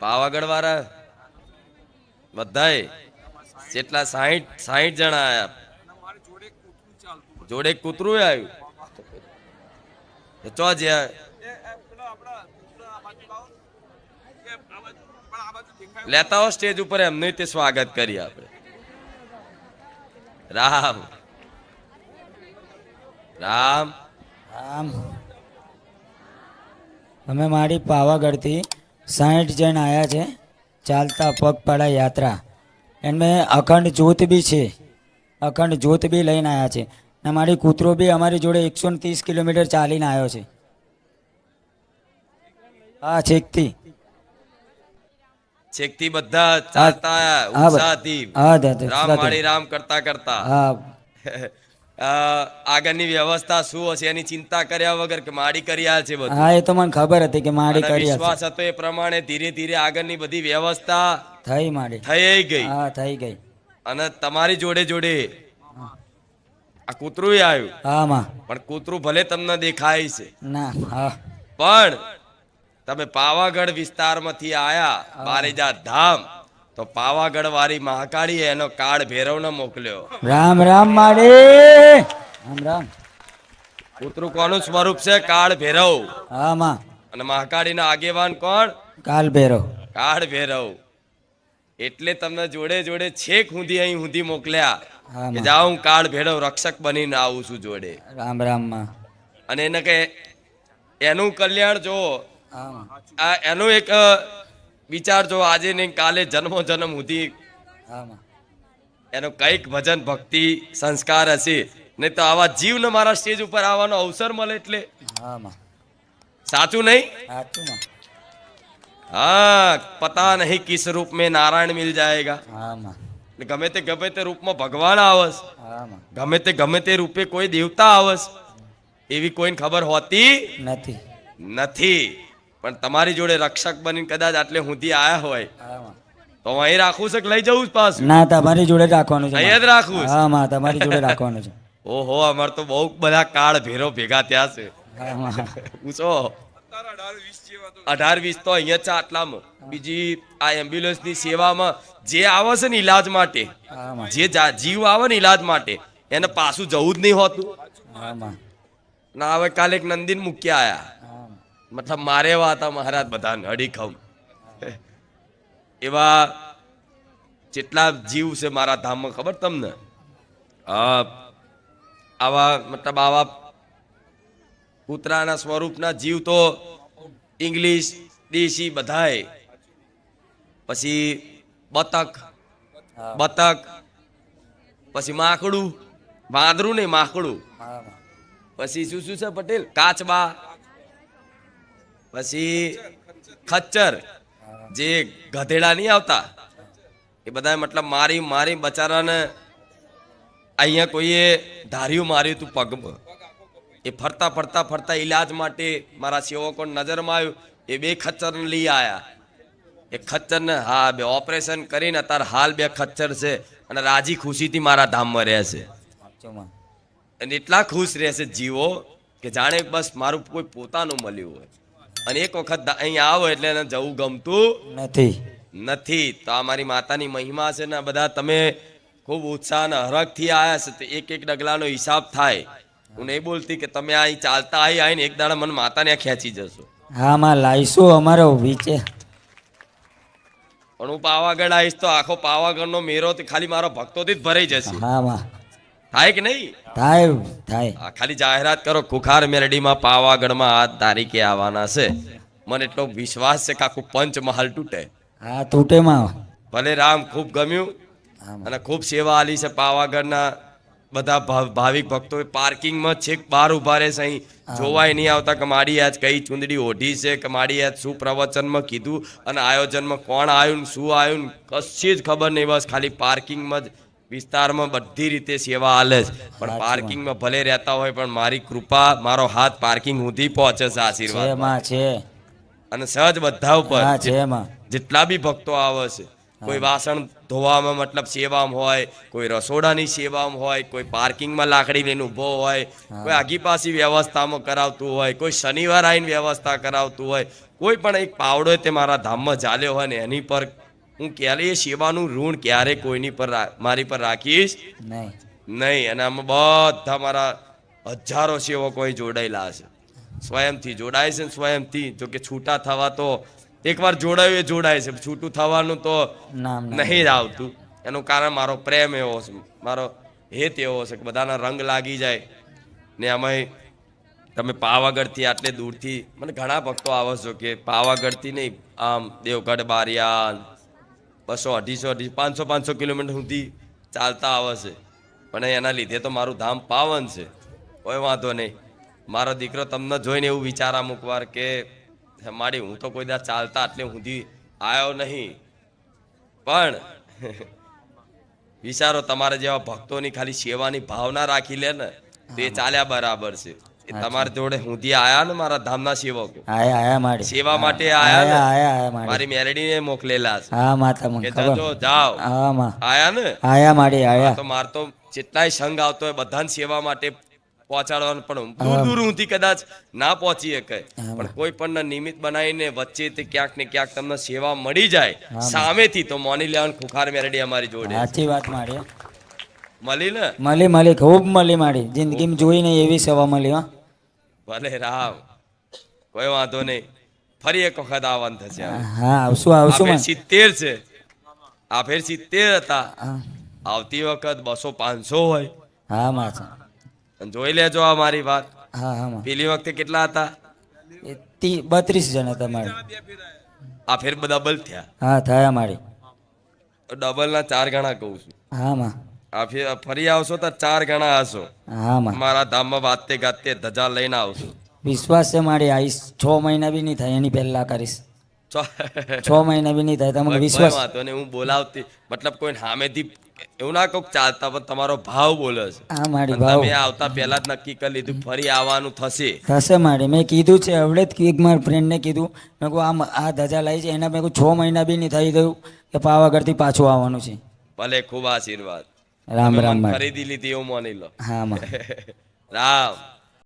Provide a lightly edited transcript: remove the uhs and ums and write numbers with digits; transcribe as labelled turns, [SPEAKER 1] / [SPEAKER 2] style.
[SPEAKER 1] પાવાગઢ વાળા બધાય જેટલા 60 જણા આયા. જોડે કૂતરું આવ્યું ચો જ્યાં લેતા હો સ્ટેજ ઉપર એમનું તે સ્વાગત કરીએ આપણે. રામ રામ
[SPEAKER 2] આમ અમે મારી પાવાગઢથી 60 જણ આવ્યા છે ચાલતા પગપાળા યાત્રા. એમાં અખંડ જ્યોત બી છે, અખંડ જ્યોત બી લઈને આવ્યા છે. ને મારી કૂતરો બી અમારી જોડે 130 કિલોમીટર ચાલીને આવ્યો છે. હા
[SPEAKER 1] છેકથી બધા ચાલતા આયા ઉત્સાહથી. રામ માળી રામ કરતા કરતા આગળની વ્યવસ્થા શું હશે એની ચિંતા કર્યા વગર કે માડી કરી આલ છે બધું.
[SPEAKER 2] હા, એ તો મને ખબર હતી કે માડી કરી
[SPEAKER 1] વિશ્વાસ હતો એ પ્રમાણે ધીરે ધીરે આગળની બધી વ્યવસ્થા
[SPEAKER 2] થઈ માડી
[SPEAKER 1] થઈ ગઈ.
[SPEAKER 2] હા, થઈ ગઈ.
[SPEAKER 1] અને તમારી જોડે જોડે આ કૂતરું આવ્યું.
[SPEAKER 2] હા માં,
[SPEAKER 1] પણ કૂતરું ભલે તમને દેખાય છે
[SPEAKER 2] ના હા
[SPEAKER 1] પણ તમે પાવાગઢ વિસ્તારમાંથી આયા બારેજા ધામ તો પાવાગઢ વાળી મહાકાળી એનો કાળ ભૈરવને મોકલ્યો.
[SPEAKER 2] રામ રામ માડી રામ રામ.
[SPEAKER 1] કૂતરું કોનું સ્વરૂપ છે? કાળ ભૈરવ.
[SPEAKER 2] હા માં.
[SPEAKER 1] અને મહાકાળીના આગેવાન કોણ?
[SPEAKER 2] કાળ ભૈરવ.
[SPEAKER 1] કાળ ભૈરવ. એટલે તમને જોડે જોડે છેક સુધી અહીં સુધી મોકલ્યા કે જાઓ હું કાળ ભૈરવ રક્ષક બનીને આવું છું જોડે.
[SPEAKER 2] રામ રામ માં.
[SPEAKER 1] અને એને કે એનું કલ્યાણ જો આ એનો એક વિચાર જો આજે ને કાલે જન્મો જન્મ સુધી એનો કઈક ભજન ભક્તિ સંસ્કાર હશે નહીં તો આવા જીવને મારા સ્ટેજ ઉપર આવવાનો અવસર મળે એટલે સાચું નહીં? हाँ पता नहीं किस रूप में नारायण मिल जाएगा. गमे ते रूपમાં ભગવાન આવસ, ગમે તે રૂપે કોઈ દેવતા આવસ એવી કોઈને ખબર હોતી નથી. પણ તમારી જોડે રક્ષક બનીને કદાચ આટલે સુધી આયા હોય તો અહીં રાખવું છે કે લઈ જવું જ પાછું?
[SPEAKER 2] ના, તમારી જોડે રાખવાનું છે.
[SPEAKER 1] અહીં જ રાખવું છે?
[SPEAKER 2] હા માં, તમારી જોડે રાખવાનું છે.
[SPEAKER 1] ઓહો, અમાર તો બહુ બધા કાળ ભેરો ભેગા થયા છે. પૂછો 18-20 તો અહીંયા છે આટલામાં. બીજી આ એમ્બ્યુલન્સની સેવામાં જે આવે છે ને ઈલાજ માટે, જે જીવ આવે ને ઈલાજ માટે એને પાછું જવું જ નહીં હોતું. ના હવે કાલે એક નંદીન મૂક્યા આયા, મતલબ મારે એવા હતા મહારાજ બધાને અડીખમ. એવા જેટલા જીવ છે મારા ધામમાં ખબર તમને? આવા મતલબ આવા કૂતરાના સ્વરૂપના જીવ તો ઇંગ્લિશ દેશી બધાય. પછી બતક, પછી માકડું, વાંદરું નહીં માકડું. પછી શું શું છે પટેલ? કાચબા, પછી ખચ્ચર, જે ગધેડા નહીં આવતા એ બધા મતલબ મારી બચારાને અહીંયા કોઈએ ધાર્યું માર્યું તું પગમાં. એ ફરતા ફરતા ફરતા ઈલાજ માટે મારા સેવકો નજરમાં આવ્યું. એ 2 ખચ્ચરને લઈ આયા. એ ખચ્ચરને હા 2 ઓપરેશન કરીને અત્યારે હાલ 2 ખચ્ચર છે અને રાજી ખુશીથી મારા ધામમાં રહેશે. અને એટલા ખુશ રહેશે જીવો કે જાણે બસ મારું કોઈ પોતાનું મળ્યું હોય. અને એક વખત અહીંયા આવો એટલે એને જવું ગમતું નથી. તો આ મારી માતાની મહિમા છે ને બધા તમે ખૂબ ઉત્સાહ અને હરખથી આવ્યા છે તો એક ડગલાનો હિસાબ થાય. હું નહીં બોલતી કે તમે અહીં ચાલતા આવીને એક દાડા મને માતાને ખેંચી જશો.
[SPEAKER 2] હા માં, લાઈશું અમારો વિચે.
[SPEAKER 1] પણ હું પાવાગઢ આવીશ તો આખો પાવાગઢનો મેરો ખાલી મારો ભક્તોથી જ ભરાઈ જશે.
[SPEAKER 2] હા માં.
[SPEAKER 1] થાય કે નહીં?
[SPEAKER 2] થાય.
[SPEAKER 1] ખાલી જાહેરાત કરો ખુખાર મેરડીમાં પાવાગઢમાં આ તારીખે આવવાના છે. મને એટલો વિશ્વાસ છે કે આખું પંચમહાલ તૂટે.
[SPEAKER 2] હા, તૂટે માં.
[SPEAKER 1] ભલે રામ ખૂબ ગમ્યું અને ખૂબ સેવા આલી છે. પાવાગઢના બધા ભાવિક ભક્તો પાર્કિંગમાં છેક બહાર ઉભા રહે છે. અહીં જોવાય નહીં આવતા કે માડી આજ કઈ ચુંદડી ઓઢી છે, કે માડી આજ શું પ્રવચનમાં કીધું અને આયોજનમાં કોણ આવ્યું શું આવ્યું કશી જ ખબર નહીં. બસ ખાલી પાર્કિંગમાં જ વિસ્તારમાં બધી રીતે સેવા આલે છે. પણ પાર્કિંગમાં ભલે રહેતા હોય પણ મારી કૃપા, મારો હાથ પાર્કિંગ સુધી પહોંચે છે. આશીર્વાદ
[SPEAKER 2] છે
[SPEAKER 1] અને સહજ બધા ઉપર જેટલા બી ભક્તો આવે છે કોઈ વાસણ ધોવામાં મતલબ સેવામાં હોય, કોઈ રસોડાની સેવામાં હોય, કોઈ પાર્કિંગમાં લાકડી લઈને ઊભો હોય, કોઈ આગી પાછી વ્યવસ્થામાં કરાવતું હોય, કોઈ શનિવાર આવીને વ્યવસ્થા કરાવતું હોય, કોઈ પણ એક પાવડો તે મારા ધામમાં ચાલ્યો હોય ને એની પર હું ક્યારે એ સેવાનું ઋણ ક્યારે કોઈની પર મારી પર રાખીશ
[SPEAKER 2] નહીં.
[SPEAKER 1] નહીં. અને આમાં બધા મારા હજારો સેવકોએ જોડાયેલા છે, સ્વયંથી જોડાય છે ને સ્વયંથી. જો કે છૂટા થવા તો એકવાર જોડાયું એ જોડાય છે, છૂટું થવાનું તો
[SPEAKER 2] નામ
[SPEAKER 1] નહીં જ આવતું. એનું કારણ મારો પ્રેમ એવો છે, મારો હેત એવો છે કે બધાના રંગ લાગી જાય. ને આમાંય તમે પાવાગઢથી આટલે દૂરથી મને ઘણા ભક્તો આવો છો કે પાવાગઢથી નહીં આમ દેવગઢ બારિયાન 200, 250, 500 કિલોમીટર સુધી ચાલતા આવે છે. પણ એના લીધે તો મારું ધામ પાવન છે, કોઈ વાંધો નહીં. મારો દીકરો તમને જોઈને એવું વિચાર અમુક વાર કે મારી હું તો કોઈ દા ચાલતા એટલે સુધી આવ્યો નહીં. પણ વિચારો તમારે જેવા ભક્તોની ખાલી સેવાની ભાવના રાખી લે ને તો એ ચાલ્યા બરાબર છે. એ તમારી જોડે સુધી આયા ને મારા ધામના સેવકો
[SPEAKER 2] આયા માડી
[SPEAKER 1] સેવા માટે આયા ને
[SPEAKER 2] આયા માડી.
[SPEAKER 1] મારી મેરડીને મોકલેલા છે
[SPEAKER 2] હા માતા મને
[SPEAKER 1] કે
[SPEAKER 2] ખબર.
[SPEAKER 1] જજો જાઓ.
[SPEAKER 2] હા માં
[SPEAKER 1] આયા ને
[SPEAKER 2] આયા માડી આયા.
[SPEAKER 1] તો માર તો જેટલાય સંઘ આવતો હોય બધાને સેવા માટે પહોંચાડવાનું, પણ દૂર દૂર સુધી કદાચ ના પહોંચી શકે પણ કોઈ પણ નિમિત્ત બનાવીને વચ્ચેથી ક્યાંક ને ક્યાંક તમને સેવા મળી જાય સામેથી તો મોની લેવાનું ખુખાર મેરડી અમારી જોડે
[SPEAKER 2] સાચી વાત માડી.
[SPEAKER 1] મળી ને.
[SPEAKER 2] મળી ખૂબ મળી માડી. જિંદગીમાં જોઈ નહીં એવી સેવા મળી. હા
[SPEAKER 1] ભલે રામ, કોઈ વાંધો નહીં. ફરી એક વખત આવવાનું થશે.
[SPEAKER 2] હા આવશું
[SPEAKER 1] આ
[SPEAKER 2] આવશું
[SPEAKER 1] ફેર
[SPEAKER 2] માં.
[SPEAKER 1] 70 છે, આ ફેર 70 હતા.
[SPEAKER 2] હા
[SPEAKER 1] આવતી વખત 200, 500 હોય.
[SPEAKER 2] હા માતા.
[SPEAKER 1] અને જોઈ લેજો આ મારી વાત.
[SPEAKER 2] હા હા માં.
[SPEAKER 1] પેલી વખતે કેટલા હતા?
[SPEAKER 2] 32 જણ હતા માડી.
[SPEAKER 1] આ ફેર ડબલ થયા.
[SPEAKER 2] હા થયા માડી.
[SPEAKER 1] ડબલ ના 4 ગણા કહું છું.
[SPEAKER 2] હા માં.
[SPEAKER 1] આ ફેર ફરી આવશો તો 4 ગણા હશો.
[SPEAKER 2] હા માં.
[SPEAKER 1] મારા ધામમાં વાતે ગાતે ધજા લઈને આવશો.
[SPEAKER 2] વિશ્વાસ છે માડી. આવીશ 6 મહિના બી નહીં થાય એની પહેલા કરીશ. 6 મહિના બી નહીં થાય તમને
[SPEAKER 1] કોઈ
[SPEAKER 2] વિશ્વાસ.
[SPEAKER 1] વાતો નહીં. હું બોલાવતી મતલબ કોઈ સામેથી એવું ના કહું ચાલતા, પણ તમારો ભાવ બોલે છે.
[SPEAKER 2] હા માડી
[SPEAKER 1] અને
[SPEAKER 2] ભાવ
[SPEAKER 1] તમે આવતા પહેલા જ નક્કી કરી લીધું ફરી આવવાનું થશે.
[SPEAKER 2] થશે માડી. મેં કીધું છે હવડે જ એક મારા ફ્રેન્ડને કીધું. મેં કહું આ ધજા લાવી છે એના મેં કહું 6 મહિના બી નહીં થઈ ગયું કે પાવાગઢથી પાછું આવવાનું છે.
[SPEAKER 1] ભલે ખૂબ આશીર્વાદ.
[SPEAKER 2] રામ
[SPEAKER 1] તમે
[SPEAKER 2] રામ
[SPEAKER 1] મને
[SPEAKER 2] માડી.
[SPEAKER 1] ખરીદી લીધી એવું માની લો.
[SPEAKER 2] હા માં.
[SPEAKER 1] રામ.